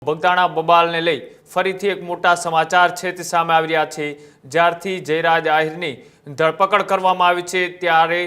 બગદાણા બબાલને લઈ ફરીથી એક મોટા સમાચાર છે તે સામે આવી રહ્યા છે। જ્યારથી જયરાજ આહિરની ધરપકડ કરવામાં આવી છે ત્યારે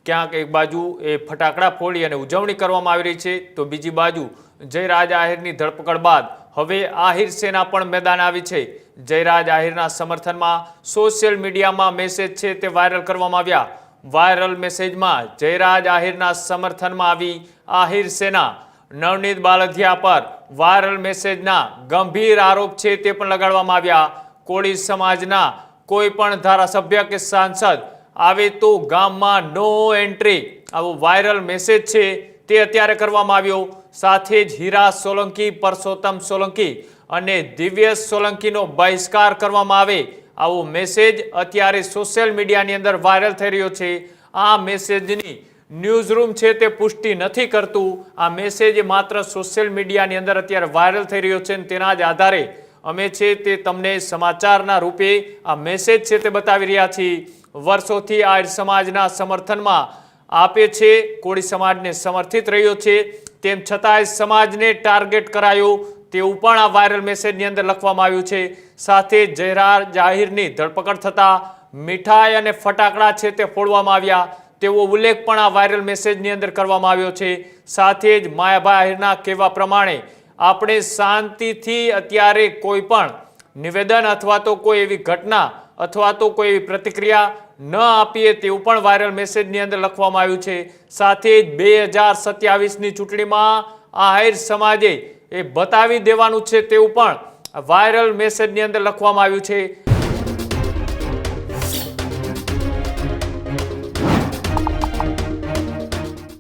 ક્યાંક એક બાજુ એ ફટાકડા ફોડી અને ઉજવણી કરવામાં આવી રહી છે, તો બીજી બાજુ જયરાજ આહિરની ધરપકડ બાદ હવે આહિર સેના પણ મેદાન આવી છે। જયરાજ આહિરના સમર્થનમાં સોશિયલ મીડિયામાં મેસેજ છે તે વાયરલ કરવામાં આવ્યા। વાયરલ મેસેજમાં જયરાજ આહિરના સમર્થનમાં આવી આહિર સેના। નવનીત બાલધિયા પર વાયરલ મેસેજના ગંભીર આરોપ છે તે પણ લગાડવામાં આવ્યા। કોળી સમાજના કોઈ પણ ધારાસભ્ય કે સાંસદ આવે તો ગામમાં નો એન્ટ્રી, આવો વાયરલ મેસેજ છે તે અત્યારે કરવામાં આવ્યો। સાથે જ હીરા સોલંકી, પરસોત્તમ સોલંકી અને દિવ્યેશ સોલંકીનો બહિષ્કાર કરવામાં આવે, આવો મેસેજ અત્યારે સોશિયલ મીડિયાની અંદર વાયરલ થઈ રહ્યો છે। આ મેસેજની ન્યૂઝરૂમ છે તે પુષ્ટિ નથી કરતું। આ મેસેજ માત્ર સોશિયલ મીડિયાની અંદર અત્યારે વાયરલ થઈ રહ્યો છે અને તેના જ આધારે અમે છે તે તમને સમાચારના રૂપે આ મેસેજ છે તે બતાવી રહ્યા છીએ। વર્ષોથી આહિર સમાજના સમર્થનમાં આપે છે, કોળી સમાજને સમર્થિત રહ્યો છે, તેમ છતાંય સમાજને ટાર્ગેટ કરાયો તેવું પણ આ વાયરલ મેસેજની અંદર લખવામાં આવ્યું છે। સાથે જયરાજ આહિરની ધરપકડ થતાં મીઠાઈ અને ફટાકડા છે તે ફોડવામાં આવ્યા તેવો ઉલ્લેખ પણ આ વાયરલ મેસેજની અંદર કરવામાં આવ્યો છે। સાથે જ માયાભાઈ આહિરના કહેવા પ્રમાણે આપણે શાંતિથી અત્યારે કોઈ પણ નિવેદન અથવા તો કોઈ એવી ઘટના અથવા તો કોઈ એવી પ્રતિક્રિયા ન આપીએ તેવું પણ વાયરલ મેસેજની અંદર લખવામાં આવ્યું છે। સાથે જ 2027ની ચૂંટણીમાં આહિર સમાજે એ બતાવી દેવાનું છે તેવું પણ વાયરલ મેસેજની અંદર લખવામાં આવ્યું છે।